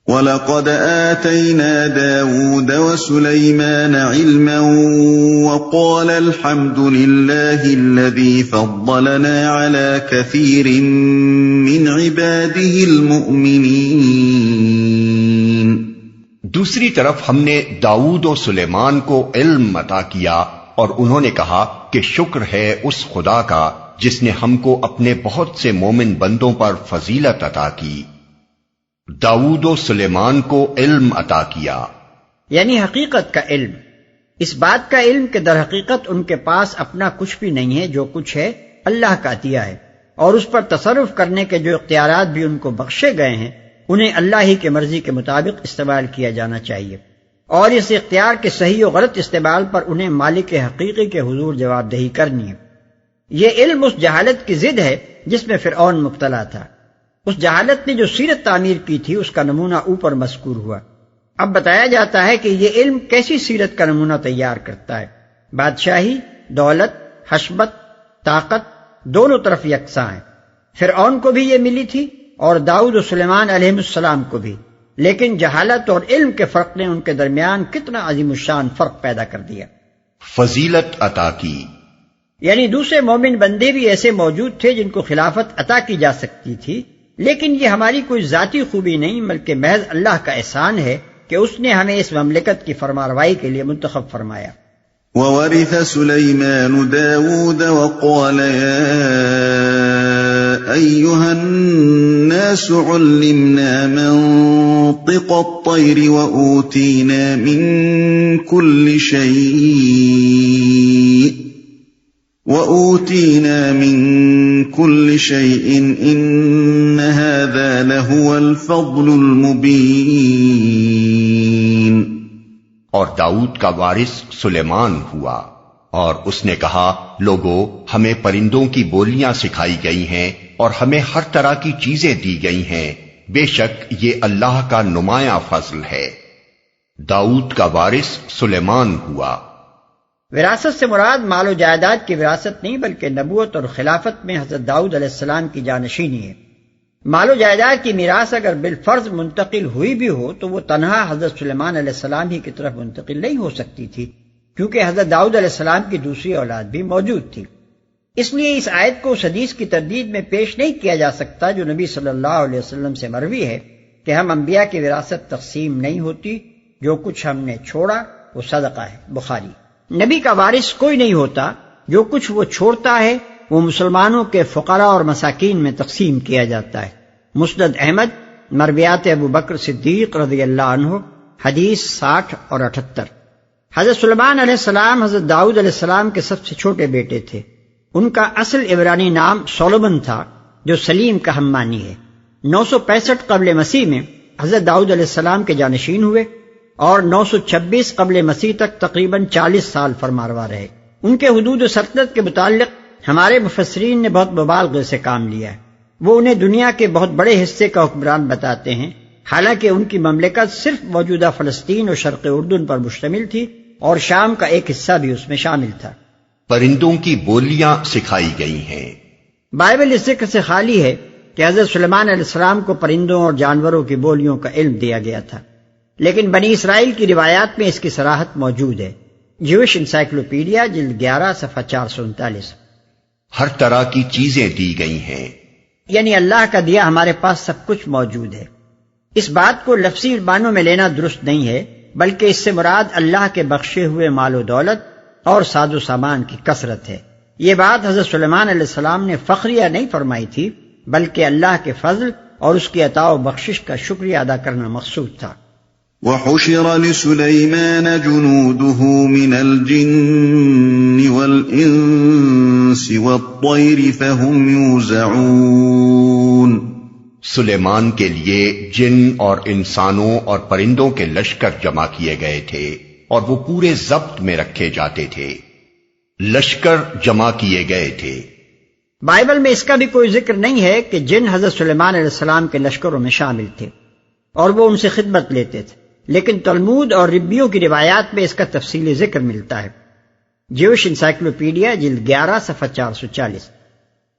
وَلَقَدْ آتَيْنَا دَاوُودَ وَسُلَيْمَانَ عِلْمًا وَقَالَ الْحَمْدُ لِلَّهِ الَّذِي فَضَّلَنَا عَلَى كَثِيرٍ مِّنْ عِبَادِهِ الْمُؤْمِنِينَ۔ دوسری طرف ہم نے داؤد و سلیمان کو علم عطا کیا اور انہوں نے کہا کہ شکر ہے اس خدا کا جس نے ہم کو اپنے بہت سے مومن بندوں پر فضیلت عطا کی۔ داؤد و سلیمان کو علم عطا کیا، یعنی حقیقت کا علم، اس بات کا علم کہ در حقیقت ان کے پاس اپنا کچھ بھی نہیں ہے، جو کچھ ہے اللہ کا عطیہ ہے، اور اس پر تصرف کرنے کے جو اختیارات بھی ان کو بخشے گئے ہیں انہیں اللہ ہی کے مرضی کے مطابق استعمال کیا جانا چاہیے، اور اس اختیار کے صحیح و غلط استعمال پر انہیں مالک حقیقی کے حضور جواب دہی کرنی ہے۔ یہ علم اس جہالت کی ضد ہے جس میں فرعون مبتلا تھا۔ اس جہالت نے جو سیرت تعمیر کی تھی اس کا نمونہ اوپر مذکور ہوا۔ اب بتایا جاتا ہے کہ یہ علم کیسی سیرت کا نمونہ تیار کرتا ہے۔ بادشاہی، دولت، حشمت، طاقت دونوں طرف یکساں ہیں۔ فرعون کو بھی یہ ملی تھی اور داؤد و سلیمان علیہ السلام کو بھی، لیکن جہالت اور علم کے فرق نے ان کے درمیان کتنا عظیم الشان فرق پیدا کر دیا۔ فضیلت عطا کی، یعنی دوسرے مومن بندے بھی ایسے موجود تھے جن کو خلافت عطا کی جا سکتی تھی، لیکن یہ ہماری کوئی ذاتی خوبی نہیں بلکہ محض اللہ کا احسان ہے کہ اس نے ہمیں اس مملکت کی فرمانروائی کے لیے منتخب فرمایا۔ وَوَرِثَ سُلَيْمَانُ دَاوُودَ وَقَالَ يَا أَيُّهَا النَّاسُ عُلِّمْنَا مَنطِقَ الطَّيْرِ وَأُوتِينَا مِن كُلِّ شَيْءٍ إِنَّ هَذَا لَهُوَ الْفَضْلُ الْمُبِينُ۔ اور داؤد کا وارث سلیمان ہوا، اور اس نے کہا، لوگو ہمیں پرندوں کی بولیاں سکھائی گئی ہیں اور ہمیں ہر طرح کی چیزیں دی گئی ہیں، بے شک یہ اللہ کا نمایاں فضل ہے۔ داؤد کا وارث سلیمان ہوا۔ وراثت سے مراد مال و جائیداد کی وراثت نہیں بلکہ نبوت اور خلافت میں حضرت داؤد علیہ السلام کی جانشینی ہے۔ مال و جائیداد کی میراث اگر بالفرض منتقل ہوئی بھی ہو تو وہ تنہا حضرت سلیمان علیہ السلام ہی کی طرف منتقل نہیں ہو سکتی تھی، کیونکہ حضرت داؤد علیہ السلام کی دوسری اولاد بھی موجود تھی۔ اس لیے اس آیت کو اس حدیث کی تردید میں پیش نہیں کیا جا سکتا جو نبی صلی اللہ علیہ وسلم سے مروی ہے کہ ہم انبیاء کی وراثت تقسیم نہیں ہوتی، جو کچھ ہم نے چھوڑا وہ صدقہ ہے، بخاری۔ نبی کا وارث کوئی نہیں ہوتا، جو کچھ وہ چھوڑتا ہے وہ مسلمانوں کے فقراء اور مساکین میں تقسیم کیا جاتا ہے۔ مسند احمد، مرویات ابو بکر صدیق رضی اللہ عنہ، حدیث 60 اور 78۔ حضرت سلیمان علیہ السلام حضرت داؤد علیہ السلام کے سب سے چھوٹے بیٹے تھے۔ ان کا اصل عبرانی نام سولومن تھا، جو سلیم کا ہم معنی ہے۔ 965 قبل مسیح میں حضرت داؤد علیہ السلام کے جانشین ہوئے اور 926 قبل مسیح تک تقریباً 40 سال فرمانروا رہے۔ ان کے حدود و سلطنت کے متعلق ہمارے مفسرین نے بہت مبالغے سے کام لیا ہے۔ وہ انہیں دنیا کے بہت بڑے حصے کا حکمران بتاتے ہیں، حالانکہ ان کی مملکت صرف موجودہ فلسطین اور شرق اردن پر مشتمل تھی اور شام کا ایک حصہ بھی اس میں شامل تھا۔ پرندوں کی بولیاں سکھائی گئی ہیں۔ بائبل اس ذکر سے خالی ہے کہ حضرت سلیمان علیہ السلام کو پرندوں اور جانوروں کی بولیوں کا علم دیا گیا تھا، لیکن بنی اسرائیل کی روایات میں اس کی صراحت موجود ہے۔ جیوش انسائکلوپیڈیا جلد 11 صفحہ 439۔ ہر طرح کی چیزیں دی گئی ہیں، یعنی اللہ کا دیا ہمارے پاس سب کچھ موجود ہے۔ اس بات کو لفظی معنوں میں لینا درست نہیں ہے، بلکہ اس سے مراد اللہ کے بخشے ہوئے مال و دولت اور ساز و سامان کی کثرت ہے۔ یہ بات حضرت سلیمان علیہ السلام نے فخریہ نہیں فرمائی تھی، بلکہ اللہ کے فضل اور اس کی عطا و بخشش کا شکریہ ادا کرنا مقصود تھا۔ وَحُشِرَ لِسُلَيْمَانَ جُنُودُهُ مِنَ الْجِنِّ وَالْإِنسِ وَالطَّيْرِ فَهُمْ يُوزَعُونَ۔ سلیمان کے لیے جن اور انسانوں اور پرندوں کے لشکر جمع کیے گئے تھے اور وہ پورے ضبط میں رکھے جاتے تھے۔ لشکر جمع کیے گئے تھے۔ بائبل میں اس کا بھی کوئی ذکر نہیں ہے کہ جن حضرت سلیمان علیہ السلام کے لشکروں میں شامل تھے اور وہ ان سے خدمت لیتے تھے، لیکن تلمود اور ربیوں کی روایات میں اس کا تفصیلی ذکر ملتا ہے۔ جیوش انسائکلوپیڈیا جلد 11 صفحہ 440۔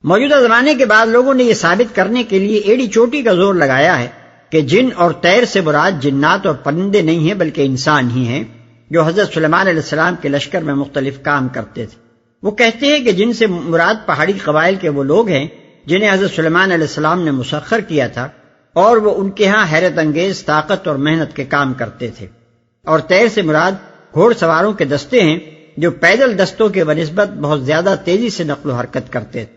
موجودہ زمانے کے بعد لوگوں نے یہ ثابت کرنے کے لیے ایڑی چوٹی کا زور لگایا ہے کہ جن اور طیر سے مراد جنات اور پرندے نہیں ہیں بلکہ انسان ہی ہیں جو حضرت سلیمان علیہ السلام کے لشکر میں مختلف کام کرتے تھے۔ وہ کہتے ہیں کہ جن سے مراد پہاڑی قبائل کے وہ لوگ ہیں جنہیں حضرت سلیمان علیہ السلام نے مسخر کیا تھا اور وہ ان کے ہاں حیرت انگیز طاقت اور محنت کے کام کرتے تھے، اور طیر سے مراد گھوڑ سواروں کے دستے ہیں جو پیدل دستوں کے بنسبت بہت زیادہ تیزی سے نقل و حرکت کرتے تھے۔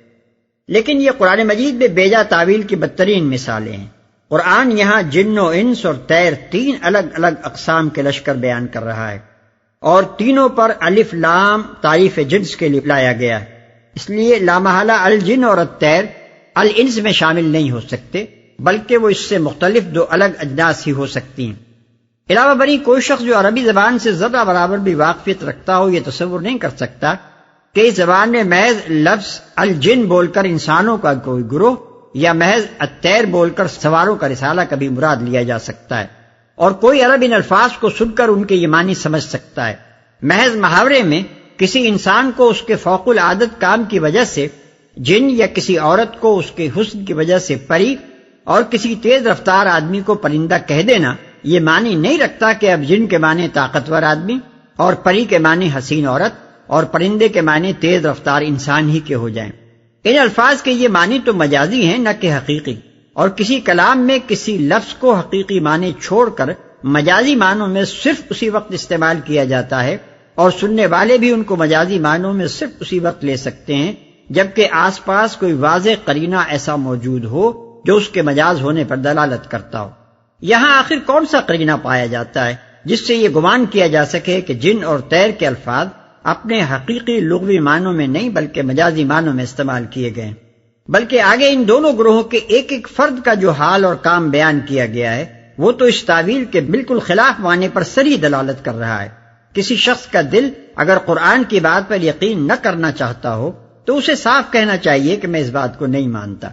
لیکن یہ قرآن مجید میں بیجا تعویل کی بدترین مثالیں ہیں۔ قرآن یہاں جن و انس اور طیر تین الگ الگ اقسام کے لشکر بیان کر رہا ہے، اور تینوں پر الف لام تعریف جنس کے لیے لایا گیا ہے، اس لیے لامحالہ الجن اور الطیر الانس میں شامل نہیں ہو سکتے، بلکہ وہ اس سے مختلف دو الگ اجناس ہی ہو سکتی ہیں۔ علاوہ بری کوئی شخص جو عربی زبان سے ذرہ برابر بھی واقفیت رکھتا ہو یہ تصور نہیں کر سکتا کہ اس زبان میں محض لفظ الجن بول کر انسانوں کا کوئی گروہ یا محض الطیر بول کر سواروں کا رسالہ کبھی مراد لیا جا سکتا ہے، اور کوئی عرب ان الفاظ کو سن کر ان کے یہ معنی سمجھ سکتا ہے۔ محض محاورے میں کسی انسان کو اس کے فوق العادت کام کی وجہ سے جن، یا کسی عورت کو اس کے حسن کی وجہ سے پری، اور کسی تیز رفتار آدمی کو پرندہ کہہ دینا یہ معنی نہیں رکھتا کہ اب جن کے معنی طاقتور آدمی، اور پری کے معنی حسین عورت، اور پرندے کے معنی تیز رفتار انسان ہی کے ہو جائیں۔ ان الفاظ کے یہ معنی تو مجازی ہیں نہ کہ حقیقی، اور کسی کلام میں کسی لفظ کو حقیقی معنی چھوڑ کر مجازی معنوں میں صرف اسی وقت استعمال کیا جاتا ہے، اور سننے والے بھی ان کو مجازی معنوں میں صرف اسی وقت لے سکتے ہیں جبکہ آس پاس کوئی واضح قرینہ ایسا موجود ہو جو اس کے مجاز ہونے پر دلالت کرتا ہو۔ یہاں آخر کون سا قرینہ پایا جاتا ہے جس سے یہ گمان کیا جا سکے کہ جن اور طیر کے الفاظ اپنے حقیقی لغوی معنوں میں نہیں بلکہ مجازی معنوں میں استعمال کیے گئے، بلکہ آگے ان دونوں گروہوں کے ایک ایک فرد کا جو حال اور کام بیان کیا گیا ہے وہ تو اس تعویل کے بالکل خلاف معنی پر صریح دلالت کر رہا ہے۔ کسی شخص کا دل اگر قرآن کی بات پر یقین نہ کرنا چاہتا ہو تو اسے صاف کہنا چاہیے کہ میں اس بات کو نہیں مانتا،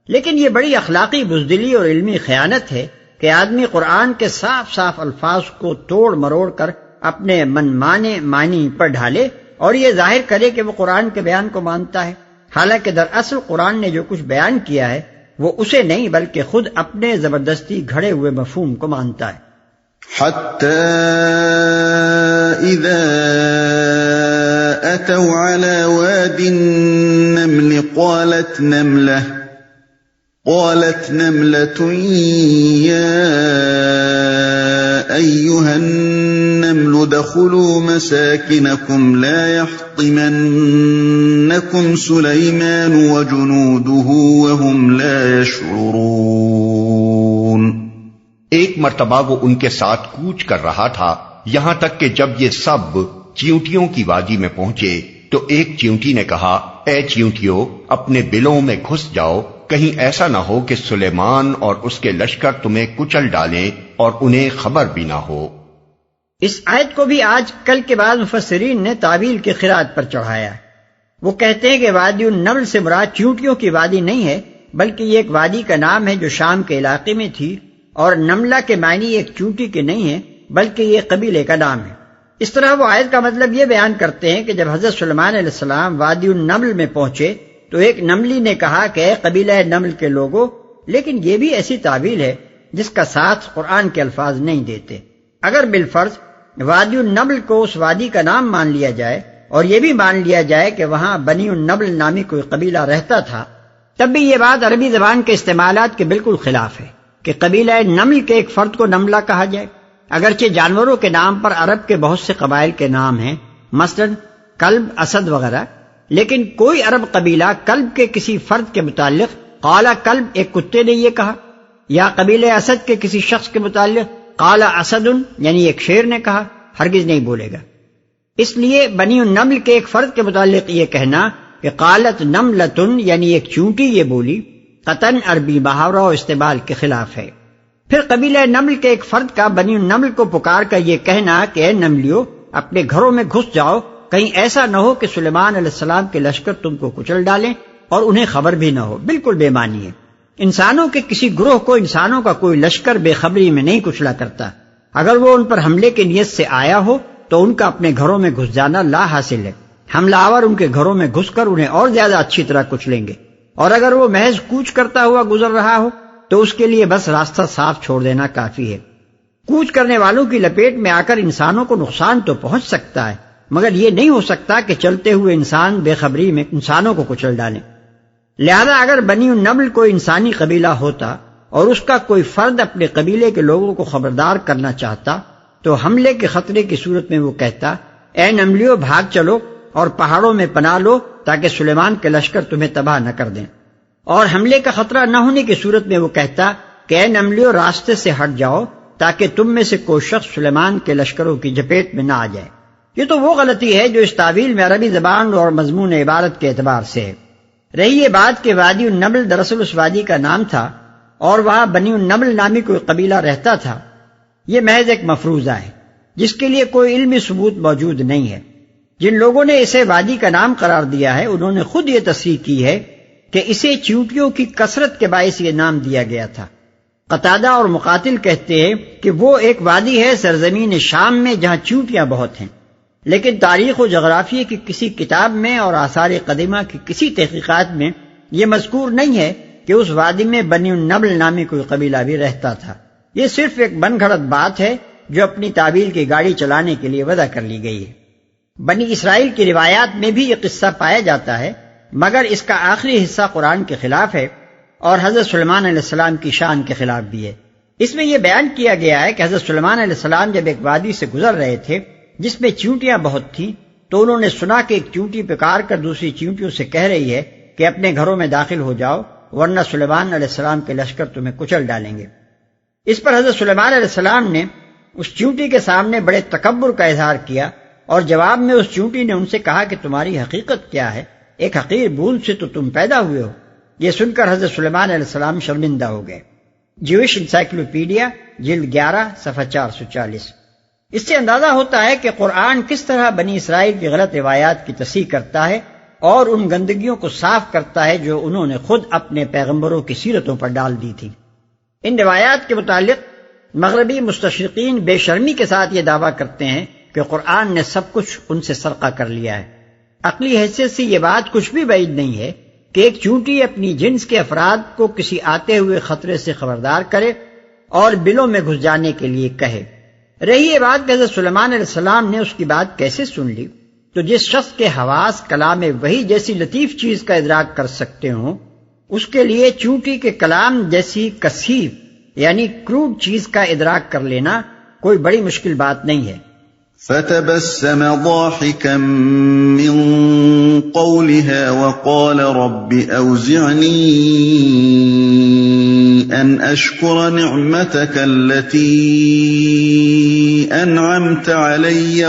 لیکن یہ بڑی اخلاقی بزدلی اور علمی خیانت ہے کہ آدمی قرآن کے صاف صاف الفاظ کو توڑ مروڑ کر اپنے من مانے معنی پر ڈھالے اور یہ ظاہر کرے کہ وہ قرآن کے بیان کو مانتا ہے، حالانکہ دراصل قرآن نے جو کچھ بیان کیا ہے وہ اسے نہیں بلکہ خود اپنے زبردستی گھڑے ہوئے مفہوم کو مانتا ہے۔ حتى إذا أتوا على واد النمل قالت نملة يا أيها النمل ادخلوا مساكنكم لا يحطمنكم سليمان وجنوده وهم لا يشعرون۔ ایک مرتبہ وہ ان کے ساتھ کوچ کر رہا تھا، یہاں تک کہ جب یہ سب چیونٹیوں کی وادی میں پہنچے تو ایک چیونٹی نے کہا، اے چیونٹیوں اپنے بلوں میں گھس جاؤ، کہیں ایسا نہ ہو کہ سلیمان اور اس کے لشکر تمہیں کچل ڈالیں اور انہیں خبر بھی نہ ہو۔ اس آیت کو بھی آج کل کے بعد مفسرین نے تعویل کی قرات پر چڑھایا ہے۔ وہ کہتے ہیں کہ وادی النمل سے مراد چیونٹیوں کی وادی نہیں ہے بلکہ یہ ایک وادی کا نام ہے جو شام کے علاقے میں تھی، اور نملہ کے معنی ایک چونٹی کے نہیں ہے بلکہ یہ قبیلے کا نام ہے۔ اس طرح وہ آیت کا مطلب یہ بیان کرتے ہیں کہ جب حضرت سلیمان علیہ السلام وادی النمل میں پہنچے تو ایک نملی نے کہا کہ اے قبیلہ نمل کے لوگوں، لیکن یہ بھی ایسی تعبیر ہے جس کا ساتھ قرآن کے الفاظ نہیں دیتے۔ اگر بالفرض وادی النمل کو اس وادی کا نام مان لیا جائے اور یہ بھی مان لیا جائے کہ وہاں بنی النمل نامی کوئی قبیلہ رہتا تھا، تب بھی یہ بات عربی زبان کے استعمالات کے بالکل خلاف ہے کہ قبیلہ نمل کے ایک فرد کو نملہ کہا جائے۔ اگرچہ جانوروں کے نام پر عرب کے بہت سے قبائل کے نام ہیں، مثلا کلب، اسد وغیرہ، لیکن کوئی عرب قبیلہ کلب کے کسی فرد کے متعلق قال کلب ایک کتے نے یہ کہا، یا قبیلہ اسد کے کسی شخص کے متعلق قال اسد یعنی ایک شیر نے کہا، ہرگز نہیں بولے گا۔ اس لیے بنی النمل کے ایک فرد کے متعلق یہ کہنا کہ قالت نملتن یعنی ایک چونٹی یہ بولی، قطن عربی محاورہ و استعمال کے خلاف ہے۔ پھر قبیلہ نمل کے ایک فرد کا بنی النمل کو پکار کر یہ کہنا کہ اے نملیو اپنے گھروں میں گھس جاؤ، کہیں ایسا نہ ہو کہ سلیمان علیہ السلام کے لشکر تم کو کچل ڈالیں اور انہیں خبر بھی نہ ہو، بالکل بے معنی ہے۔ انسانوں کے کسی گروہ کو انسانوں کا کوئی لشکر بے خبری میں نہیں کچلا کرتا۔ اگر وہ ان پر حملے کی نیت سے آیا ہو تو ان کا اپنے گھروں میں گھس جانا لا حاصل ہے، حملہ آور ان کے گھروں میں گھس کر انہیں اور زیادہ اچھی طرح کچلیں گے، اور اگر وہ محض کوچ کرتا ہوا گزر رہا ہو تو اس کے لیے بس راستہ صاف چھوڑ دینا کافی ہے۔ کوچ کرنے والوں کی لپیٹ میں آ کر انسانوں کو نقصان تو پہنچ سکتا ہے، مگر یہ نہیں ہو سکتا کہ چلتے ہوئے انسان بے خبری میں انسانوں کو کچل ڈالیں۔ لہذا اگر بنی النمل کوئی انسانی قبیلہ ہوتا اور اس کا کوئی فرد اپنے قبیلے کے لوگوں کو خبردار کرنا چاہتا تو حملے کے خطرے کی صورت میں وہ کہتا، اے نملیوں بھاگ چلو اور پہاڑوں میں پناہ لو تاکہ سلیمان کے لشکر تمہیں تباہ نہ کر دیں، اور حملے کا خطرہ نہ ہونے کی صورت میں وہ کہتا کہ اے نملیوں راستے سے ہٹ جاؤ تاکہ تم میں سے کوئی شخص سلیمان کے لشکروں کی جپیٹ میں نہ آ جائے۔ یہ تو وہ غلطی ہے جو اس تعویل میں عربی زبان اور مضمون عبارت کے اعتبار سے ہے۔ رہی یہ بات کہ وادی النمل دراصل اس وادی کا نام تھا اور وہاں بنی النمل نامی کوئی قبیلہ رہتا تھا، یہ محض ایک مفروضہ ہے جس کے لیے کوئی علمی ثبوت موجود نہیں ہے۔ جن لوگوں نے اسے وادی کا نام قرار دیا ہے انہوں نے خود یہ تصریح کی ہے کہ اسے چیونٹیوں کی کثرت کے باعث یہ نام دیا گیا تھا۔ قتادہ اور مقاتل کہتے ہیں کہ وہ ایک وادی ہے سرزمین شام میں جہاں چیونٹیاں بہت ہیں، لیکن تاریخ و جغرافیہ کی کسی کتاب میں اور آثار قدیمہ کی کسی تحقیقات میں یہ مذکور نہیں ہے کہ اس وادی میں بنی النمل نامی کوئی قبیلہ بھی رہتا تھا۔ یہ صرف ایک من گھڑت بات ہے جو اپنی تعبیر کی گاڑی چلانے کے لیے وضع کر لی گئی ہے۔ بنی اسرائیل کی روایات میں بھی یہ قصہ پایا جاتا ہے، مگر اس کا آخری حصہ قرآن کے خلاف ہے اور حضرت سلیمان علیہ السلام کی شان کے خلاف بھی ہے۔ اس میں یہ بیان کیا گیا ہے کہ حضرت سلیمان علیہ السلام جب ایک وادی سے گزر رہے تھے جس میں چیونٹیاں بہت تھیں تو انہوں نے سنا کہ ایک چیونٹی پکار کر دوسری چیونٹیوں سے کہہ رہی ہے کہ اپنے گھروں میں داخل ہو جاؤ ورنہ سلیمان علیہ السلام کے لشکر تمہیں کچل ڈالیں گے۔ اس پر حضرت سلیمان علیہ السلام نے اس چیونٹی کے سامنے بڑے تکبر کا اظہار کیا اور جواب میں اس چیونٹی نے ان سے کہا کہ تمہاری حقیقت کیا ہے؟ ایک حقیر بوند سے تو تم پیدا ہوئے ہو۔ یہ سن کر حضرت سلیمان علیہ السلام شرمندہ ہو گئے۔ جیوش انسائکلوپیڈیا جلد 11 صفحہ 440۔ اس سے اندازہ ہوتا ہے کہ قرآن کس طرح بنی اسرائیل کی غلط روایات کی تصحیح کرتا ہے اور ان گندگیوں کو صاف کرتا ہے جو انہوں نے خود اپنے پیغمبروں کی سیرتوں پر ڈال دی تھی۔ ان روایات کے متعلق مغربی مستشرقین بے شرمی کے ساتھ یہ دعویٰ کرتے ہیں کہ قرآن نے سب کچھ ان سے سرقہ کر لیا ہے۔ عقلی حیثیت سے یہ بات کچھ بھی بعید نہیں ہے کہ ایک چیونٹی اپنی جنس کے افراد کو کسی آتے ہوئے خطرے سے خبردار کرے اور بلوں میں گھس جانے کے لیے کہے۔ رہی یہ بات کہ حضرت سلیمان علیہ السلام نے اس کی بات کیسے سن لی، تو جس شخص کے حواس کلام وحی جیسی لطیف چیز کا ادراک کر سکتے ہوں اس کے لیے چیونٹی کے کلام جیسی کثیف یعنی کروڈ چیز کا ادراک کر لینا کوئی بڑی مشکل بات نہیں ہے۔ فتبسم ضاحكا من قولها وقال رب أوزعني أن أشكر نعمتك التي أنعمت علي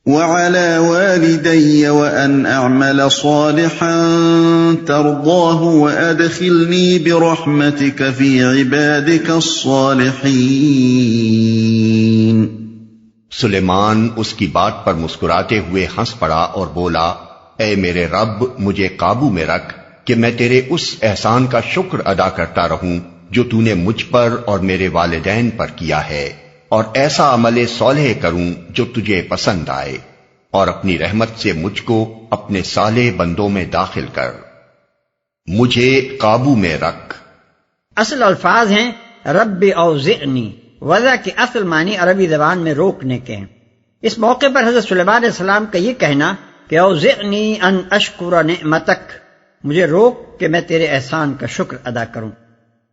وعلى والدي وأن أعمل صالحا ترضاه وأدخلني برحمتك في عبادك الصالحين۔ سلیمان اس کی بات پر مسکراتے ہوئے ہنس پڑا اور بولا، اے میرے رب مجھے قابو میں رکھ کہ میں تیرے اس احسان کا شکر ادا کرتا رہوں جو تو نے مجھ پر اور میرے والدین پر کیا ہے، اور ایسا عمل صالح کروں جو تجھے پسند آئے، اور اپنی رحمت سے مجھ کو اپنے صالح بندوں میں داخل کر۔ مجھے قابو میں رکھ اصل الفاظ ہیں رب اوزعنی، وضع کے اصل معنی عربی زبان میں روکنے کے ہیں۔ اس موقع پر حضرت سلیمان علیہ السلام کا یہ کہنا کہ اوزعنی ان اشکر نعمتک، مجھے روک کہ میں تیرے احسان کا شکر ادا کروں،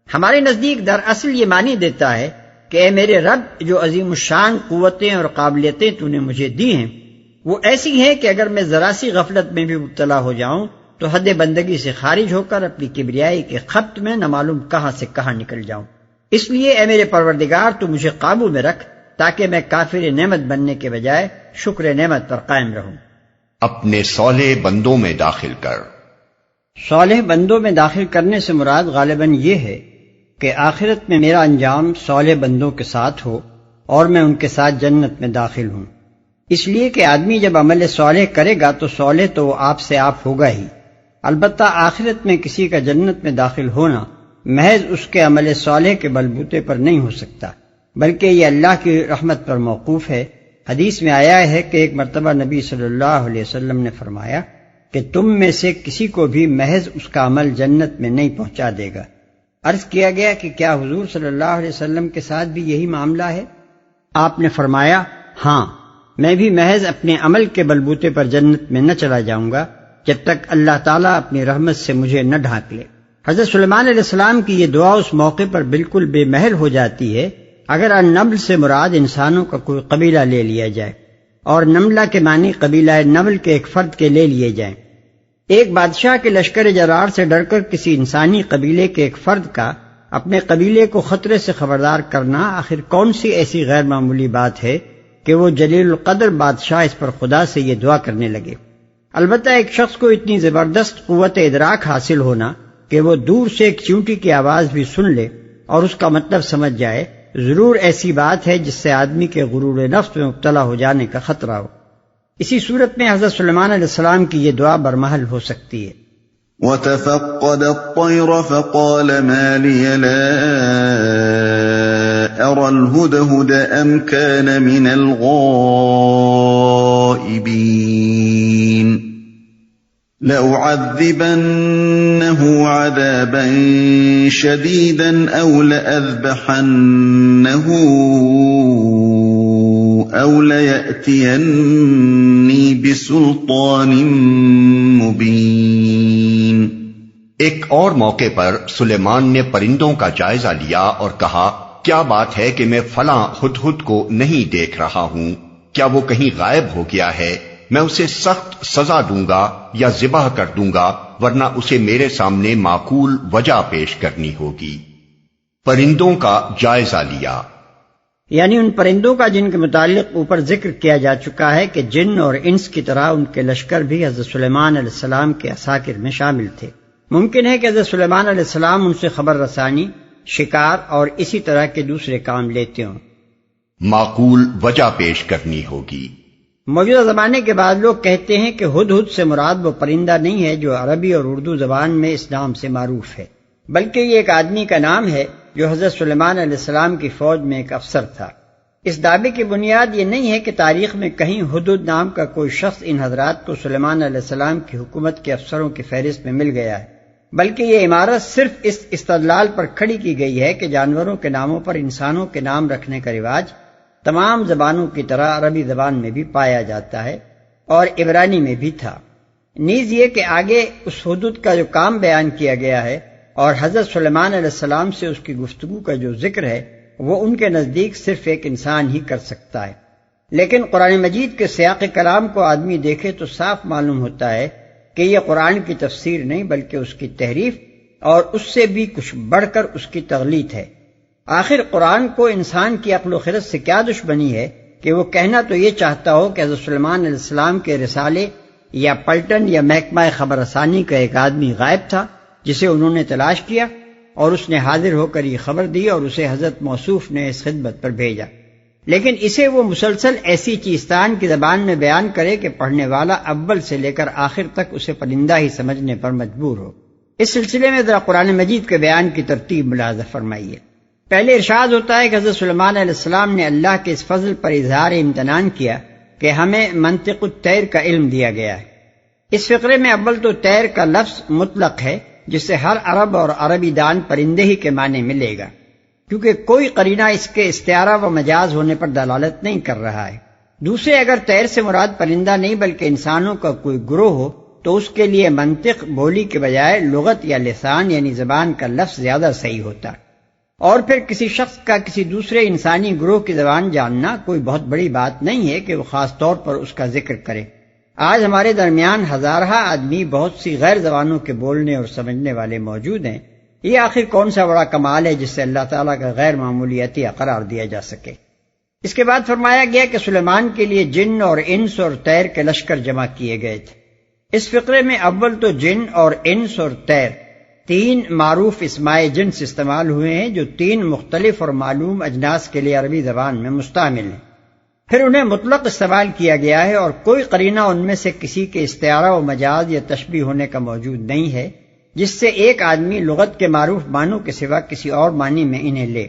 ہمارے نزدیک دراصل یہ معنی دیتا ہے کہ اے میرے رب جو عظیم الشان قوتیں اور قابلیتیں تو نے مجھے دی ہیں وہ ایسی ہیں کہ اگر میں ذرا سی غفلت میں بھی مبتلا ہو جاؤں تو حد بندگی سے خارج ہو کر اپنی کبریائی کے خبط میں نہ معلوم کہاں سے کہاں نکل جاؤں۔ اس لیے اے میرے پروردگار تو مجھے قابو میں رکھ تاکہ میں کافر نعمت بننے کے بجائے شکر نعمت پر قائم رہوں۔ اپنے صالح بندوں میں داخل کر۔ صالح بندوں میں داخل کرنے سے مراد غالباً یہ ہے کہ آخرت میں میرا انجام صالح بندوں کے ساتھ ہو اور میں ان کے ساتھ جنت میں داخل ہوں، اس لیے کہ آدمی جب عمل صالح کرے گا تو صالح تو وہ آپ سے آپ ہوگا ہی، البتہ آخرت میں کسی کا جنت میں داخل ہونا محض اس کے عمل صالح کے بلبوتے پر نہیں ہو سکتا، بلکہ یہ اللہ کی رحمت پر موقوف ہے۔ حدیث میں آیا ہے کہ ایک مرتبہ نبی صلی اللہ علیہ وسلم نے فرمایا کہ تم میں سے کسی کو بھی محض اس کا عمل جنت میں نہیں پہنچا دے گا۔ عرض کیا گیا کہ کیا حضور صلی اللہ علیہ وسلم کے ساتھ بھی یہی معاملہ ہے؟ آپ نے فرمایا ہاں، میں بھی محض اپنے عمل کے بلبوتے پر جنت میں نہ چلا جاؤں گا جب تک اللہ تعالیٰ اپنی رحمت سے مجھے نہ ڈھانک لے۔ حضرت سلیمان علیہ السلام کی یہ دعا اس موقع پر بالکل بے محل ہو جاتی ہے اگر النمل سے مراد انسانوں کا کوئی قبیلہ لے لیا جائے، اور نملہ کے معنی قبیلہ نمل کے ایک فرد کے لے لیے جائیں۔ ایک بادشاہ کے لشکر جرار سے ڈر کر کسی انسانی قبیلے کے ایک فرد کا اپنے قبیلے کو خطرے سے خبردار کرنا آخر کون سی ایسی غیر معمولی بات ہے کہ وہ جلیل القدر بادشاہ اس پر خدا سے یہ دعا کرنے لگے؟ البتہ ایک شخص کو اتنی زبردست قوت ادراک حاصل ہونا کہ وہ دور سے ایک چیونٹی کی آواز بھی سن لے اور اس کا مطلب سمجھ جائے، ضرور ایسی بات ہے جس سے آدمی کے غرور نفس میں مبتلا ہو جانے کا خطرہ ہو۔ اسی صورت میں حضرت سلیمان علیہ السلام کی یہ دعا برمحل ہو سکتی ہے۔ وَتَفَقَّدَ الطَّيْرَ فَقَالَ مَا لِيَ لَا أَرَى الْهُدْهُدَ أَمْ كَانَ مِنَ الْغَائِبِينَ لَأُعَذِّبَنَّهُ عَذَابًا شَدِيدًا أَوْ لَأَذْبَحَنَّهُ أَوْ لَيَأْتِيَنِّي بِسُلْطَانٍ مُبِينٍ۔ ایک اور موقع پر سلیمان نے پرندوں کا جائزہ لیا اور کہا، کیا بات ہے کہ میں فلاں ہدہد کو نہیں دیکھ رہا ہوں؟ کیا وہ کہیں غائب ہو گیا ہے؟ میں اسے سخت سزا دوں گا یا ذبح کر دوں گا، ورنہ اسے میرے سامنے معقول وجہ پیش کرنی ہوگی۔ پرندوں کا جائزہ لیا، یعنی ان پرندوں کا جن کے متعلق اوپر ذکر کیا جا چکا ہے کہ جن اور انس کی طرح ان کے لشکر بھی حضرت سلیمان علیہ السلام کے عساکر میں شامل تھے۔ ممکن ہے کہ حضرت سلیمان علیہ السلام ان سے خبر رسانی، شکار اور اسی طرح کے دوسرے کام لیتے ہوں۔ معقول وجہ پیش کرنی ہوگی۔ موجودہ زمانے کے بعد لوگ کہتے ہیں کہ ہدہد سے مراد وہ پرندہ نہیں ہے جو عربی اور اردو زبان میں اس نام سے معروف ہے، بلکہ یہ ایک آدمی کا نام ہے جو حضرت سلیمان علیہ السلام کی فوج میں ایک افسر تھا۔ اس دعوے کی بنیاد یہ نہیں ہے کہ تاریخ میں کہیں ہدہد نام کا کوئی شخص ان حضرات کو سلیمان علیہ السلام کی حکومت کے افسروں کی فہرست میں مل گیا ہے، بلکہ یہ عمارت صرف اس استدلال پر کھڑی کی گئی ہے کہ جانوروں کے ناموں پر انسانوں کے نام رکھنے کا رواج تمام زبانوں کی طرح عربی زبان میں بھی پایا جاتا ہے اور عبرانی میں بھی تھا۔ نیز یہ کہ آگے اس ہدہد کا جو کام بیان کیا گیا ہے اور حضرت سلیمان علیہ السلام سے اس کی گفتگو کا جو ذکر ہے وہ ان کے نزدیک صرف ایک انسان ہی کر سکتا ہے، لیکن قرآن مجید کے سیاق کلام کو آدمی دیکھے تو صاف معلوم ہوتا ہے کہ یہ قرآن کی تفسیر نہیں بلکہ اس کی تحریف اور اس سے بھی کچھ بڑھ کر اس کی تغلیط ہے۔ آخر قرآن کو انسان کی عقل و خرد سے کیا دشمنی ہے کہ وہ کہنا تو یہ چاہتا ہو کہ حضرت سلیمان علیہ السلام کے رسالے یا پلٹن یا محکمہ خبر رسانی کا ایک آدمی غائب تھا جسے انہوں نے تلاش کیا اور اس نے حاضر ہو کر یہ خبر دی اور اسے حضرت موصوف نے اس خدمت پر بھیجا، لیکن اسے وہ مسلسل ایسی چیستان کی زبان میں بیان کرے کہ پڑھنے والا اول سے لے کر آخر تک اسے پرندہ ہی سمجھنے پر مجبور ہو۔ اس سلسلے میں ذرا قرآن مجید کے بیان کی ترتیب ملاحظہ فرمائیے۔ پہلے ارشاد ہوتا ہے کہ حضرت سلیمان علیہ السلام نے اللہ کے اس فضل پر اظہار امتنان کیا کہ ہمیں منطق الطیر کا علم دیا گیا ہے۔ اس فقرے میں اول تو طیر کا لفظ مطلق ہے جسے ہر عرب اور عربی دان پرندے ہی کے معنی ملے گا، کیونکہ کوئی قرینہ اس کے استعارہ و مجاز ہونے پر دلالت نہیں کر رہا ہے۔ دوسرے، اگر طیر سے مراد پرندہ نہیں بلکہ انسانوں کا کوئی گروہ ہو تو اس کے لیے منطق بولی کے بجائے لغت یا لسان یعنی زبان کا لفظ زیادہ صحیح ہوتا۔ اور پھر کسی شخص کا کسی دوسرے انسانی گروہ کی زبان جاننا کوئی بہت بڑی بات نہیں ہے کہ وہ خاص طور پر اس کا ذکر کرے۔ آج ہمارے درمیان ہزارہ آدمی بہت سی غیر زبانوں کے بولنے اور سمجھنے والے موجود ہیں، یہ آخر کون سا بڑا کمال ہے جس سے اللہ تعالیٰ کا غیر معمولی عطیہ قرار دیا جا سکے۔ اس کے بعد فرمایا گیا کہ سلیمان کے لیے جن اور انس اور طیر کے لشکر جمع کیے گئے تھے۔ اس فقرے میں اول تو جن اور انس اور طیر تین معروف اسماء جنس استعمال ہوئے ہیں جو تین مختلف اور معلوم اجناس کے لیے عربی زبان میں مستعمل ہیں، پھر انہیں مطلق استعمال کیا گیا ہے اور کوئی قرینہ ان میں سے کسی کے استعارہ و مجاز یا تشبیہ ہونے کا موجود نہیں ہے جس سے ایک آدمی لغت کے معروف معنوں کے سوا کسی اور معنی میں انہیں لے۔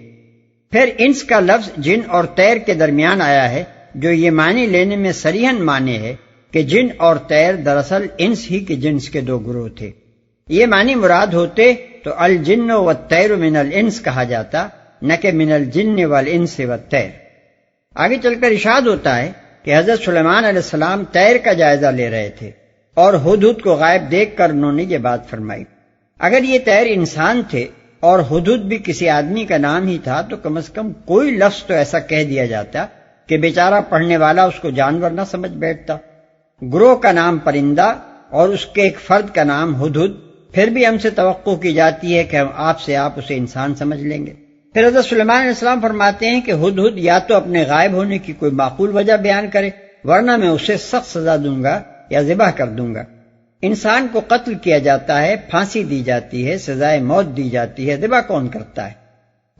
پھر انس کا لفظ جن اور طیر کے درمیان آیا ہے جو یہ معنی لینے میں صریحاً معنی ہے کہ جن اور طیر دراصل انس ہی کے جنس کے دو گروہ تھے۔ یہ معنی مراد ہوتے تو الجن والطیر من الانس کہا جاتا، نہ کہ من الجن والانس والطیر۔ آگے چل کر ارشاد ہوتا ہے کہ حضرت سلیمان علیہ السلام طیر کا جائزہ لے رہے تھے اور ہدہد کو غائب دیکھ کر انہوں نے یہ بات فرمائی۔ اگر یہ طیر انسان تھے اور ہدہد بھی کسی آدمی کا نام ہی تھا تو کم از کم کوئی لفظ تو ایسا کہہ دیا جاتا کہ بیچارہ پڑھنے والا اس کو جانور نہ سمجھ بیٹھتا۔ گروہ کا نام پرندہ اور اس کے ایک فرد کا نام ہدہد، پھر بھی ہم سے توقع کی جاتی ہے کہ ہم آپ اسے انسان سمجھ لیں گے۔ پھر حضرت سلیمان علیہ السلام فرماتے ہیں کہ ہدہد یا تو اپنے غائب ہونے کی کوئی معقول وجہ بیان کرے، ورنہ میں اسے سخت سزا دوں گا یا ذبح کر دوں گا۔ انسان کو قتل کیا جاتا ہے، پھانسی دی جاتی ہے، سزائے موت دی جاتی ہے، ذبح کون کرتا ہے؟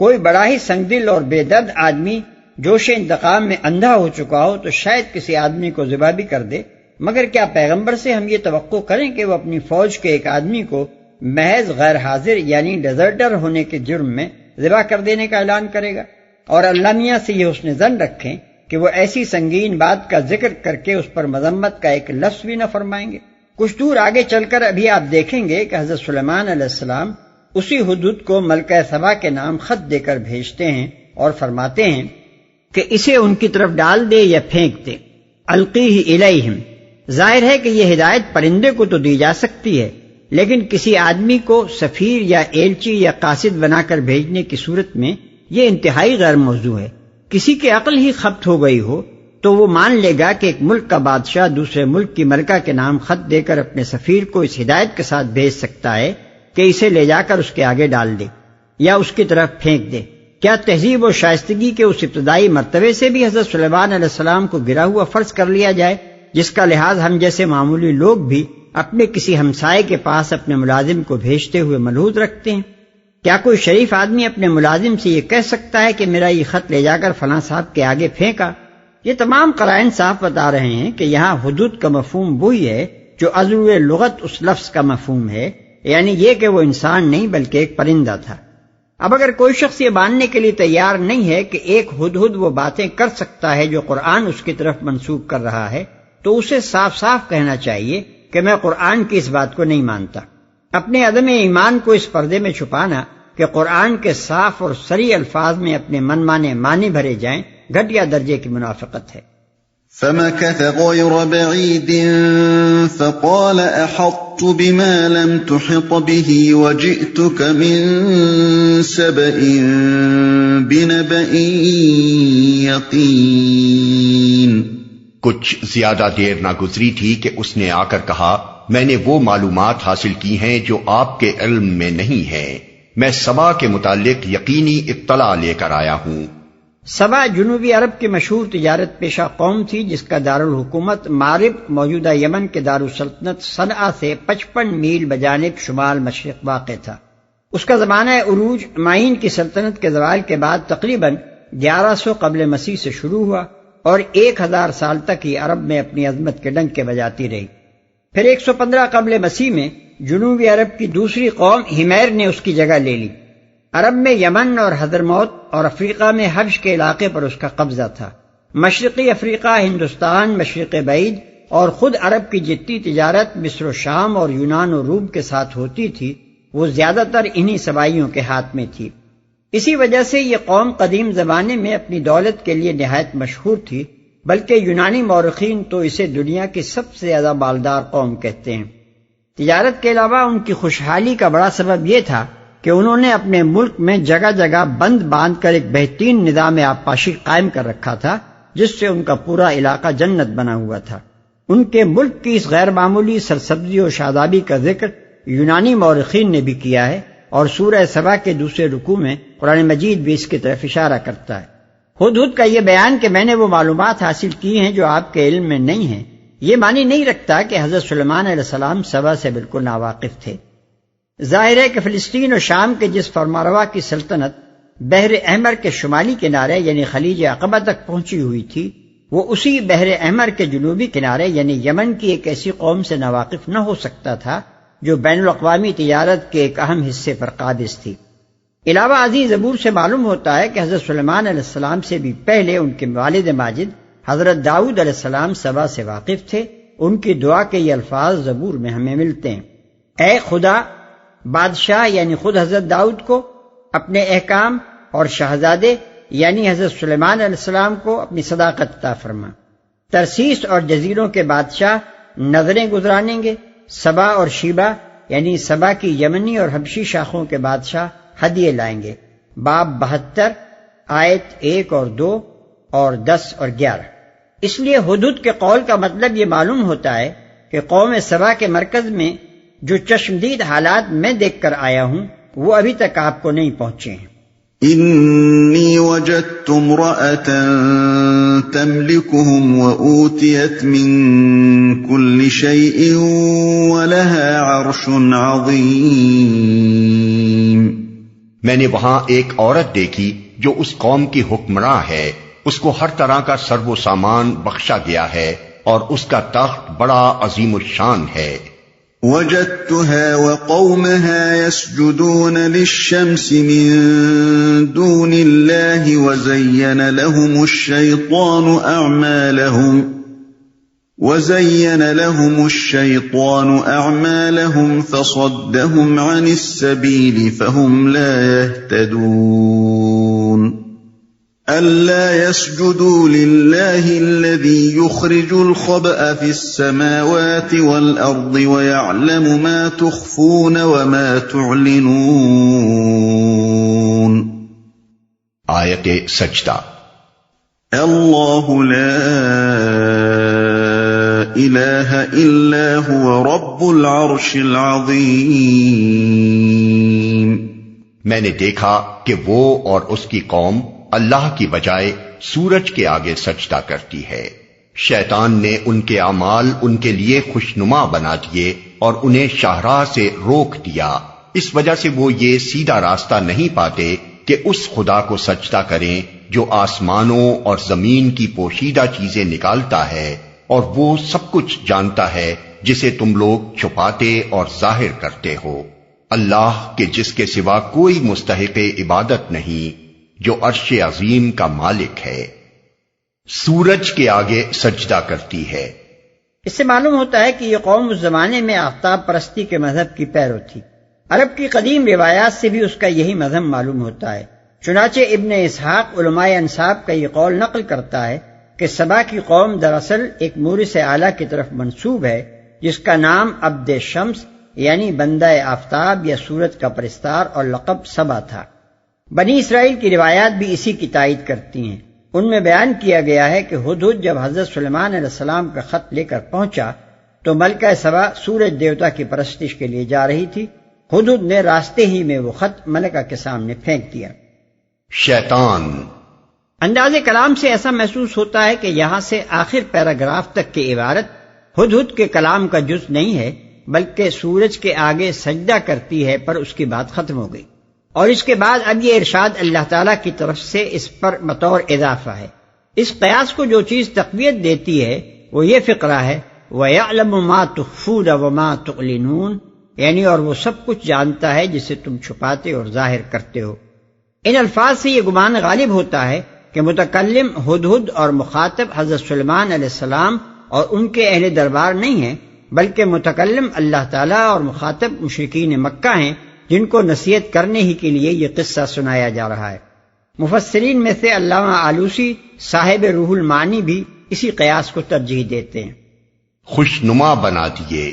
کوئی بڑا ہی سنگدل اور بے درد آدمی جوش انتقام میں اندھا ہو چکا ہو تو شاید کسی آدمی کو ذبح بھی کر دے، مگر کیا پیغمبر سے ہم یہ توقع کریں کہ وہ اپنی فوج کے ایک آدمی کو محض غیر حاضر یعنی ڈیزرٹر ہونے کے جرم میں ذبح کر دینے کا اعلان کرے گا؟ اور اللہ میاں سے یہ حسن ظن رکھیں کہ وہ ایسی سنگین بات کا ذکر کر کے اس پر مذمت کا ایک لفظ بھی نہ فرمائیں گے۔ کچھ دور آگے چل کر ابھی آپ دیکھیں گے کہ حضرت سلیمان علیہ السلام اسی ہدہد کو ملکہ سبا کے نام خط دے کر بھیجتے ہیں اور فرماتے ہیں کہ اسے ان کی طرف ڈال دے یا پھینک دے، القیہ الیہم۔ ظاہر ہے کہ یہ ہدایت پرندے کو تو دی جا سکتی ہے، لیکن کسی آدمی کو سفیر یا ایلچی یا قاصد بنا کر بھیجنے کی صورت میں یہ انتہائی غیر موزوں ہے۔ کسی کی عقل ہی خبت ہو گئی ہو تو وہ مان لے گا کہ ایک ملک کا بادشاہ دوسرے ملک کی ملکہ کے نام خط دے کر اپنے سفیر کو اس ہدایت کے ساتھ بھیج سکتا ہے کہ اسے لے جا کر اس کے آگے ڈال دے یا اس کی طرف پھینک دے۔ کیا تہذیب و شائستگی کے اس ابتدائی مرتبے سے بھی حضرت سلیمان علیہ السلام کو گرا ہوا فرض کر لیا جائے جس کا لحاظ ہم جیسے معمولی لوگ بھی اپنے کسی ہمسائے کے پاس اپنے ملازم کو بھیجتے ہوئے ملحوظ رکھتے ہیں؟ کیا کوئی شریف آدمی اپنے ملازم سے یہ کہہ سکتا ہے کہ میرا یہ خط لے جا کر فلاں صاحب کے آگے پھینکا؟ یہ تمام قرائن صاف بتا رہے ہیں کہ یہاں حدود کا مفہوم وہی ہے جو عضو لغت اس لفظ کا مفہوم ہے، یعنی یہ کہ وہ انسان نہیں بلکہ ایک پرندہ تھا۔ اب اگر کوئی شخص یہ ماننے کے لیے تیار نہیں ہے کہ ایک ہدہد وہ باتیں کر سکتا ہے جو قرآن اس کی طرف منسوب کر رہا ہے تو اسے صاف صاف کہنا چاہیے کہ میں قرآن کی اس بات کو نہیں مانتا۔ اپنے عدم ایمان کو اس پردے میں چھپانا کہ قرآن کے صاف اور صریح الفاظ میں اپنے من مانے معنی بھرے جائیں گھٹیا درجے کی منافقت ہے۔ فمكث غير بعيد فقال أحطت بما لم تحط به وجئتك من سبأ بنبأ يقين۔ کچھ زیادہ دیر نہ گزری تھی کہ اس نے آ کر کہا، میں نے وہ معلومات حاصل کی ہیں جو آپ کے علم میں نہیں ہے، میں سبا کے متعلق یقینی اطلاع لے کر آیا ہوں۔ سبا جنوبی عرب کی مشہور تجارت پیشہ قوم تھی جس کا دارالحکومت مارب موجودہ یمن کے دارالسلطنت صنعا سے 55 میل بجانب شمال مشرق واقع تھا۔ اس کا زمانہ عروج معین کی سلطنت کے زوال کے بعد تقریباً 1100 قبل مسیح سے شروع ہوا اور 1000 سال تک ہی عرب میں اپنی عظمت کے ڈنک بجاتی رہی۔ پھر 115 قبل مسیح میں جنوبی عرب کی دوسری قوم ہمیر نے اس کی جگہ لے لی۔ عرب میں یمن اور حضرموت اور افریقہ میں حبش کے علاقے پر اس کا قبضہ تھا۔ مشرقی افریقہ، ہندوستان، مشرق بعید اور خود عرب کی جتنی تجارت مصر و شام اور یونان و روم کے ساتھ ہوتی تھی وہ زیادہ تر انہی سبائیوں کے ہاتھ میں تھی۔ اسی وجہ سے یہ قوم قدیم زمانے میں اپنی دولت کے لیے نہایت مشہور تھی، بلکہ یونانی مورخین تو اسے دنیا کی سب سے زیادہ مالدار قوم کہتے ہیں۔ تجارت کے علاوہ ان کی خوشحالی کا بڑا سبب یہ تھا کہ انہوں نے اپنے ملک میں جگہ جگہ بند باندھ کر ایک بہترین نظام آبپاشی قائم کر رکھا تھا جس سے ان کا پورا علاقہ جنت بنا ہوا تھا۔ ان کے ملک کی اس غیر معمولی سرسبزی و شادابی کا ذکر یونانی مورخین نے بھی کیا ہے اور سورہ سبا کے دوسرے رکوع میں قرآن مجید بھی اس کی طرف اشارہ کرتا ہے۔ ہدہد کا یہ بیان کہ میں نے وہ معلومات حاصل کی ہیں جو آپ کے علم میں نہیں ہیں، یہ معنی نہیں رکھتا کہ حضرت سلیمان علیہ السلام سبا سے بالکل ناواقف تھے۔ ظاہر ہے کہ فلسطین و شام کے جس فرمانروا کی سلطنت بحر احمر کے شمالی کنارے یعنی خلیج عقبہ تک پہنچی ہوئی تھی، وہ اسی بحر احمر کے جنوبی کنارے یعنی یمن کی ایک ایسی قوم سے ناواقف نہ ہو سکتا تھا جو بین الاقوامی تجارت کے ایک اہم حصے پر قابض تھی۔ علاوہ ازیں زبور سے معلوم ہوتا ہے کہ حضرت سلیمان علیہ السلام سے بھی پہلے ان کے والد ماجد حضرت داؤد علیہ السلام سبا سے واقف تھے ان کی دعا کے یہ الفاظ زبور میں ہمیں ملتے ہیں۔ اے خدا، بادشاہ یعنی خود حضرت داؤد کو اپنے احکام اور شہزادے یعنی حضرت سلیمان علیہ السلام کو اپنی صداقت عطا فرما۔ ترسیس اور جزیروں کے بادشاہ نظریں گزرانیں گے، سبا اور شیبا یعنی سبا کی یمنی اور حبشی شاخوں کے بادشاہ ہدیے لائیں گے۔ باب 72 آیت 1 اور 2 اور 10 اور 11۔ اس لیے ہدہد کے قول کا مطلب یہ معلوم ہوتا ہے کہ قوم سبا کے مرکز میں جو چشمدید حالات میں دیکھ کر آیا ہوں وہ ابھی تک آپ کو نہیں پہنچے ہیں۔ انی وجدت امرأة تملكهم وأوتيت من كل شيء ولها عرش عظيم۔ میں نے وہاں ایک عورت دیکھی جو اس قوم کی حکمراں ہے، اس کو ہر طرح کا سرو و سامان بخشا گیا ہے اور اس کا تخت بڑا عظیم الشان ہے۔ وجدتها وقومها يسجدون للشمس من دون الله وزين لهم الشيطان أعمالهم فصدهم عن السبيل فهم لا يهتدون ألا يسجدوا لله الذي يخرج الخبأ في السماوات والأرض ويعلم ما تخفون وما تعلنون۔ آیت سجدہ۔ اللہ لا الہ الا هو رب العرش العظیم۔ میں نے دیکھا کہ وہ اور اس کی قوم اللہ کی بجائے سورج کے آگے سجدہ کرتی ہے۔ شیطان نے ان کے اعمال ان کے لیے خوشنما بنا دیے اور انہیں شاہراہ سے روک دیا، اس وجہ سے وہ یہ سیدھا راستہ نہیں پاتے کہ اس خدا کو سجدہ کریں جو آسمانوں اور زمین کی پوشیدہ چیزیں نکالتا ہے اور وہ سب کچھ جانتا ہے جسے تم لوگ چھپاتے اور ظاہر کرتے ہو۔ اللہ کے جس کے سوا کوئی مستحق عبادت نہیں، جو عرش عظیم کا مالک ہے۔ سورج کے آگے سجدہ کرتی ہے۔ اس سے معلوم ہوتا ہے کہ یہ قوم اس زمانے میں آفتاب پرستی کے مذہب کی پیرو تھی۔ عرب کی قدیم روایات سے بھی اس کا یہی مذہب معلوم ہوتا ہے۔ چنانچہ ابن اسحاق علماء انساب کا یہ قول نقل کرتا ہے کہ سبا کی قوم دراصل ایک مورث اعلیٰ کی طرف منسوب ہے جس کا نام عبد شمس یعنی بندہ آفتاب یا سورج کا پرستار اور لقب سبا تھا۔ بنی اسرائیل کی روایات بھی اسی کی تائید کرتی ہیں۔ ان میں بیان کیا گیا ہے کہ ہدہد جب حضرت سلیمان علیہ السلام کا خط لے کر پہنچا تو ملکہ سبا سورج دیوتا کی پرستش کے لیے جا رہی تھی۔ ہدہد نے راستے ہی میں وہ خط ملکہ کے سامنے پھینک دیا۔ شیطان۔ انداز کلام سے ایسا محسوس ہوتا ہے کہ یہاں سے آخر پیراگراف تک کی عبارت ہدہد کے کلام کا جز نہیں ہے بلکہ سورج کے آگے سجدہ کرتی ہے پر اس کی بات ختم ہو گئی، اور اس کے بعد اب یہ ارشاد اللہ تعالیٰ کی طرف سے اس پر بطور اضافہ ہے۔ اس قیاس کو جو چیز تقویت دیتی ہے وہ یہ فقرہ ہے وَيَعْلَمُ مَا تُخْفُونَ وَمَا تُعْلِنُونَ، یعنی اور وہ سب کچھ جانتا ہے جسے تم چھپاتے اور ظاہر کرتے ہو۔ ان الفاظ سے یہ گمان غالب ہوتا ہے کہ متکلم ہدہد اور مخاطب حضرت سلیمان علیہ السلام اور ان کے اہل دربار نہیں ہیں، بلکہ متکلم اللہ تعالیٰ اور مخاطب مشرکین مکہ ہیں جن کو نصیحت کرنے ہی کے لیے یہ قصہ سنایا جا رہا ہے۔ مفسرین میں سے علامہ آلوسی صاحب روح المعانی بھی اسی قیاس کو ترجیح دیتے ہیں۔ خوشنما بنا دیے،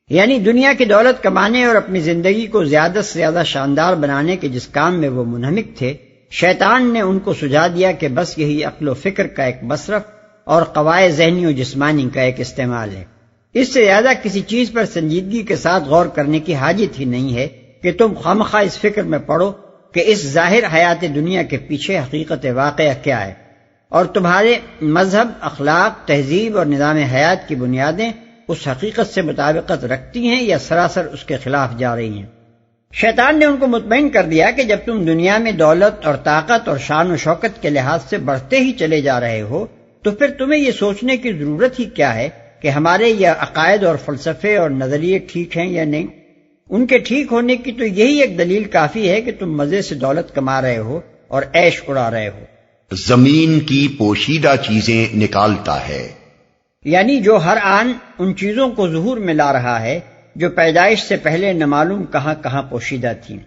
یعنی دنیا کی دولت کمانے اور اپنی زندگی کو زیادہ سے زیادہ شاندار بنانے کے جس کام میں وہ منہمک تھے، شیطان نے ان کو سجھا دیا کہ بس یہی عقل و فکر کا ایک مصرف اور قواعد ذہنی و جسمانی کا ایک استعمال ہے۔ اس سے زیادہ کسی چیز پر سنجیدگی کے ساتھ غور کرنے کی حاجت ہی نہیں ہے کہ تم خامخواہ اس فکر میں پڑو کہ اس ظاہر حیات دنیا کے پیچھے حقیقت واقعہ کیا ہے، اور تمہارے مذہب، اخلاق، تہذیب اور نظام حیات کی بنیادیں اس حقیقت سے مطابقت رکھتی ہیں یا سراسر اس کے خلاف جا رہی ہیں۔ شیطان نے ان کو مطمئن کر دیا کہ جب تم دنیا میں دولت اور طاقت اور شان و شوکت کے لحاظ سے بڑھتے ہی چلے جا رہے ہو تو پھر تمہیں یہ سوچنے کی ضرورت ہی کیا ہے کہ ہمارے یہ عقائد اور فلسفے اور نظریے ٹھیک ہیں یا نہیں۔ ان کے ٹھیک ہونے کی تو یہی ایک دلیل کافی ہے کہ تم مزے سے دولت کما رہے ہو اور عیش اڑا رہے ہو۔ زمین کی پوشیدہ چیزیں نکالتا ہے۔ یعنی جو ہر آن ان چیزوں کو ظہور میں لا رہا ہے جو پیدائش سے پہلے نہ معلوم کہاں کہاں پوشیدہ تھیں۔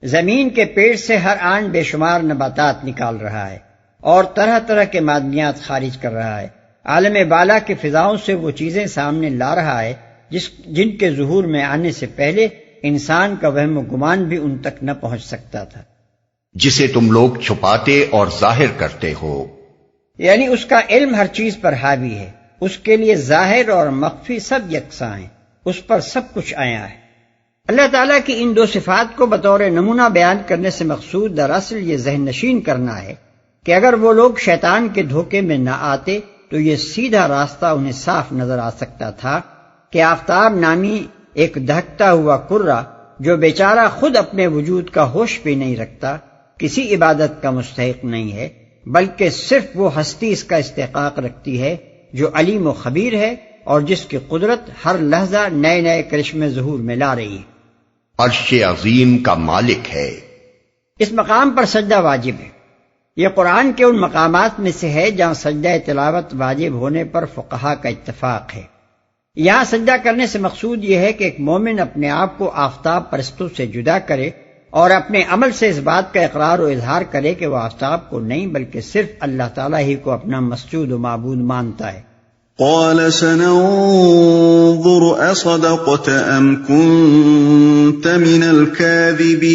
زمین کے پیٹ سے ہر آن بے شمار نباتات نکال رہا ہے اور طرح طرح کے معدنیات خارج کر رہا ہے۔ عالم بالا کے فضاؤں سے وہ چیزیں سامنے لا رہا ہے جن کے ظہور میں آنے سے پہلے انسان کا وہم و گمان بھی ان تک نہ پہنچ سکتا تھا۔ جسے تم لوگ چھپاتے اور ظاہر کرتے ہو، یعنی اس کا علم ہر چیز پر حاوی ہے، اس کے لیے ظاہر اور مخفی سب یکساں ہیں، اس پر سب کچھ آیا ہے۔ اللہ تعالیٰ کی ان دو صفات کو بطور نمونہ بیان کرنے سے مقصود دراصل یہ ذہن نشین کرنا ہے کہ اگر وہ لوگ شیطان کے دھوکے میں نہ آتے تو یہ سیدھا راستہ انہیں صاف نظر آ سکتا تھا کہ آفتاب نامی ایک دہکتا ہوا کرہ جو بیچارہ خود اپنے وجود کا ہوش بھی نہیں رکھتا، کسی عبادت کا مستحق نہیں ہے، بلکہ صرف وہ ہستی اس کا استحقاق رکھتی ہے جو علیم و خبیر ہے اور جس کی قدرت ہر لحظہ نئے نئے کرشمے ظہور میں لا رہی ہے، عرش عظیم کا مالک ہے۔ اس مقام پر سجدہ واجب ہے۔ یہ قرآن کے ان مقامات میں سے ہے جہاں سجدہ تلاوت واجب ہونے پر فقہا کا اتفاق ہے۔ یہاں سجدہ کرنے سے مقصود یہ ہے کہ ایک مومن اپنے آپ کو آفتاب پرستوں سے جدا کرے اور اپنے عمل سے اس بات کا اقرار و اظہار کرے کہ وہ آفتاب کو نہیں بلکہ صرف اللہ تعالیٰ ہی کو اپنا مسجود و معبود مانتا ہے۔ قال سننظر اصدقت ام كنت من الكاذبين۔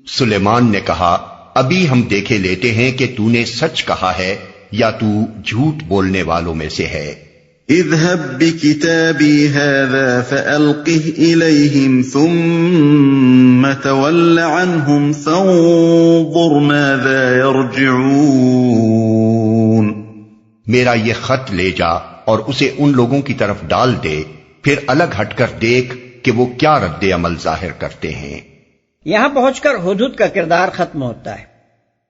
سلیمان نے کہا، ابھی ہم دیکھے لیتے ہیں کہ تو نے سچ کہا ہے یا تو جھوٹ بولنے والوں میں سے ہے۔ اذهب بكتابي هذا فألقه إليهم ثم تول عنهم فانظر ماذا يرجعون۔ میرا یہ خط لے جا اور اسے ان لوگوں کی طرف ڈال دے، پھر الگ ہٹ کر دیکھ کہ وہ کیا رد عمل ظاہر کرتے ہیں۔ یہاں پہنچ کر ہدہد کا کردار ختم ہوتا ہے۔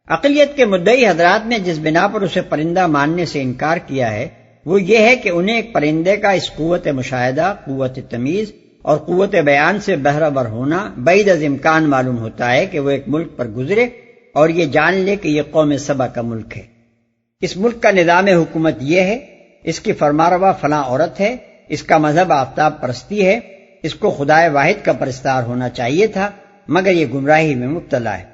عقلیت کے مدعی حضرات نے جس بنا پر اسے پرندہ ماننے سے انکار کیا ہے وہ یہ ہے کہ انہیں ایک پرندے کا اس قوت مشاہدہ، قوت تمیز اور قوت بیان سے بہرہ بر ہونا بعید از امکان معلوم ہوتا ہے کہ وہ ایک ملک پر گزرے اور یہ جان لے کہ یہ قوم سبا کا ملک ہے۔ اس ملک کا نظام حکومت یہ ہے، اس کی فرمانروا فلاں عورت ہے، اس کا مذہب آفتاب پرستی ہے، اس کو خدائے واحد کا پرستار ہونا چاہیے تھا، مگر یہ گمراہی میں مبتلا ہے۔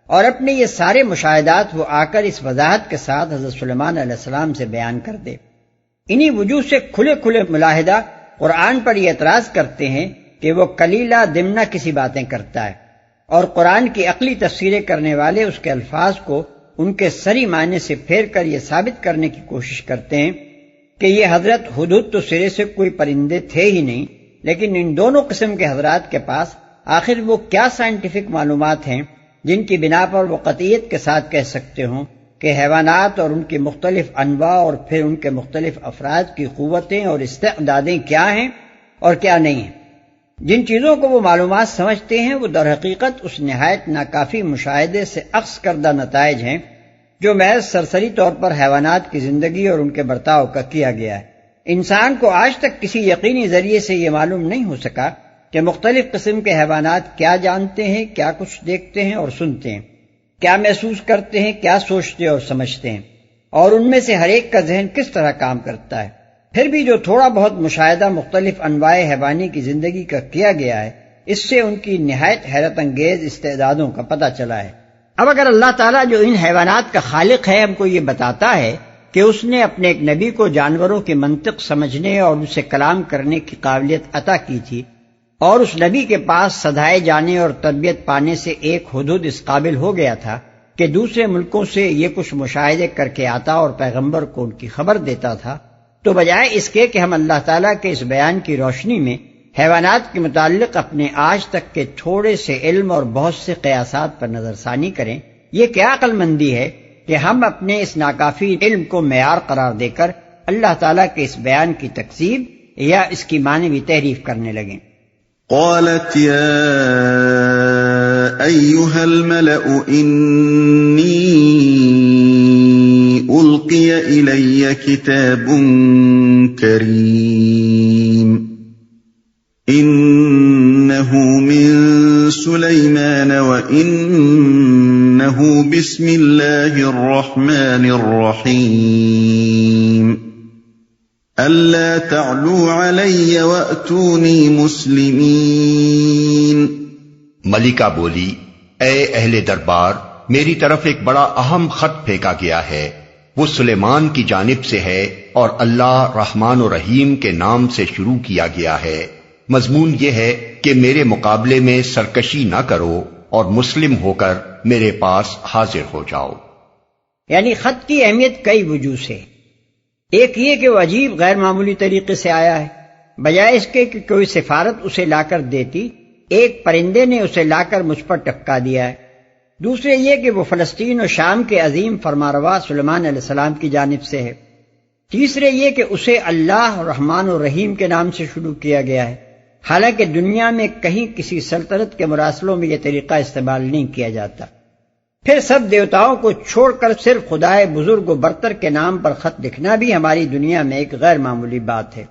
اور اپنے یہ سارے مشاہدات وہ آ کر اس وضاحت کے ساتھ حضرت سلیمان علیہ السلام سے بیان کر دے۔ انہی وجوہ سے کھلے کھلے ملاحدہ قرآن پر یہ اعتراض کرتے ہیں کہ وہ کلیلہ دمنہ کسی باتیں کرتا ہے، اور قرآن کی عقلی تفسیریں کرنے والے اس کے الفاظ کو ان کے صریح معنی سے پھیر کر یہ ثابت کرنے کی کوشش کرتے ہیں کہ یہ حضرت ہدہد تو سرے سے کوئی پرندے تھے ہی نہیں، لیکن ان دونوں قسم کے حضرات کے پاس آخر وہ کیا سائنٹیفک معلومات ہیں جن کی بنا پر وہ قطعیت کے ساتھ کہہ سکتے ہوں کہ حیوانات اور ان کی مختلف انواع اور پھر ان کے مختلف افراد کی قوتیں اور استعدادیں کیا ہیں اور کیا نہیں ہیں۔ جن چیزوں کو وہ معلومات سمجھتے ہیں وہ در حقیقت اس نہایت ناکافی مشاہدے سے اخذ کردہ نتائج ہیں جو محض سرسری طور پر حیوانات کی زندگی اور ان کے برتاؤ کا کیا گیا ہے۔ انسان کو آج تک کسی یقینی ذریعے سے یہ معلوم نہیں ہو سکا کہ مختلف قسم کے حیوانات کیا جانتے ہیں، کیا کچھ دیکھتے ہیں اور سنتے ہیں، کیا محسوس کرتے ہیں، کیا سوچتے اور سمجھتے ہیں، اور ان میں سے ہر ایک کا ذہن کس طرح کام کرتا ہے۔ پھر بھی جو تھوڑا بہت مشاہدہ مختلف انواع حیوانی کی زندگی کا کیا گیا ہے، اس سے ان کی نہایت حیرت انگیز استعدادوں کا پتہ چلا ہے۔ اب اگر اللہ تعالیٰ جو ان حیوانات کا خالق ہے ہم کو یہ بتاتا ہے کہ اس نے اپنے ایک نبی کو جانوروں کے منطق سمجھنے اور ان سے کلام کرنے کی قابلیت عطا کی تھی، اور اس نبی کے پاس سدھائے جانے اور تربیت پانے سے ایک ہدہد اس قابل ہو گیا تھا کہ دوسرے ملکوں سے یہ کچھ مشاہدے کر کے آتا اور پیغمبر کو ان کی خبر دیتا تھا، تو بجائے اس کے کہ ہم اللہ تعالیٰ کے اس بیان کی روشنی میں حیوانات کے متعلق اپنے آج تک کے تھوڑے سے علم اور بہت سے قیاسات پر نظر ثانی کریں، یہ کیا عقل مندی ہے کہ ہم اپنے اس ناکافی علم کو معیار قرار دے کر اللہ تعالیٰ کے اس بیان کی تکذیب یا اس کی معنوی تحریف کرنے لگیں۔ قالت يا أيها الملأ إني ألقي إلي كتاب كريم إنه من سليمان وإنه بسم الله الرحمن الرحيم ألا تعلوا علي وأتوني مسلمين۔ ملکہ بولی، اے اہل دربار، میری طرف ایک بڑا اہم خط پھینکا گیا ہے، وہ سلیمان کی جانب سے ہے اور اللہ رحمان و رحیم کے نام سے شروع کیا گیا ہے۔ مضمون یہ ہے کہ میرے مقابلے میں سرکشی نہ کرو اور مسلم ہو کر میرے پاس حاضر ہو جاؤ۔ یعنی خط کی اہمیت کئی وجوہ سے، ایک یہ کہ وہ عجیب غیر معمولی طریقے سے آیا ہے، بجائے اس کے کہ کوئی سفارت اسے لا کر دیتی، ایک پرندے نے اسے لا کر مجھ پر ٹپکا دیا ہے۔ دوسرے یہ کہ وہ فلسطین و شام کے عظیم فرمانروا سلیمان علیہ السلام کی جانب سے ہے۔ تیسرے یہ کہ اسے اللہ رحمان و رحیم کے نام سے شروع کیا گیا ہے، حالانکہ دنیا میں کہیں کسی سلطنت کے مراسلوں میں یہ طریقہ استعمال نہیں کیا جاتا۔ پھر سب دیوتاؤں کو چھوڑ کر صرف خدائے بزرگ و برتر کے نام پر خط لکھنا بھی ہماری دنیا میں ایک غیر معمولی بات ہے۔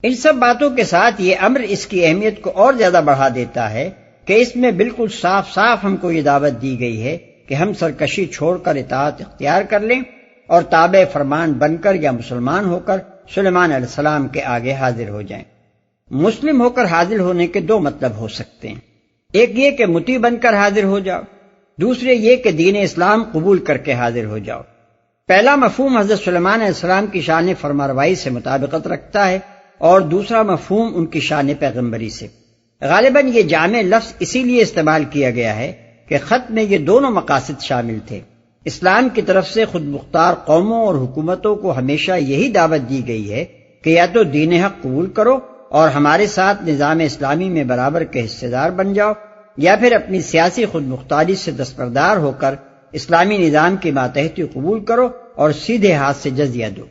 ان سب باتوں کے ساتھ یہ امر اس کی اہمیت کو اور زیادہ بڑھا دیتا ہے کہ اس میں بالکل صاف صاف ہم کو یہ دعوت دی گئی ہے کہ ہم سرکشی چھوڑ کر اطاعت اختیار کر لیں اور تابع فرمان بن کر یا مسلمان ہو کر سلیمان علیہ السلام کے آگے حاضر ہو جائیں۔ مسلم ہو کر حاضر ہونے کے دو مطلب ہو سکتے ہیں، ایک یہ کہ مطیع بن کر حاضر ہو جاؤ، دوسرے یہ کہ دین اسلام قبول کر کے حاضر ہو جاؤ۔ پہلا مفہوم حضرت سلیمان علیہ السلام کی شان فرمانروائی سے مطابقت رکھتا ہے اور دوسرا مفہوم ان کی شان پیغمبری سے۔ غالباً یہ جامع لفظ اسی لیے استعمال کیا گیا ہے کہ خط میں یہ دونوں مقاصد شامل تھے۔ اسلام کی طرف سے خود مختار قوموں اور حکومتوں کو ہمیشہ یہی دعوت دی گئی ہے کہ یا تو دین حق قبول کرو اور ہمارے ساتھ نظام اسلامی میں برابر کے حصے دار بن جاؤ، یا پھر اپنی سیاسی خود مختاری سے دستبردار ہو کر اسلامی نظام کی ماتحتی قبول کرو اور سیدھے ہاتھ سے جزیہ دو۔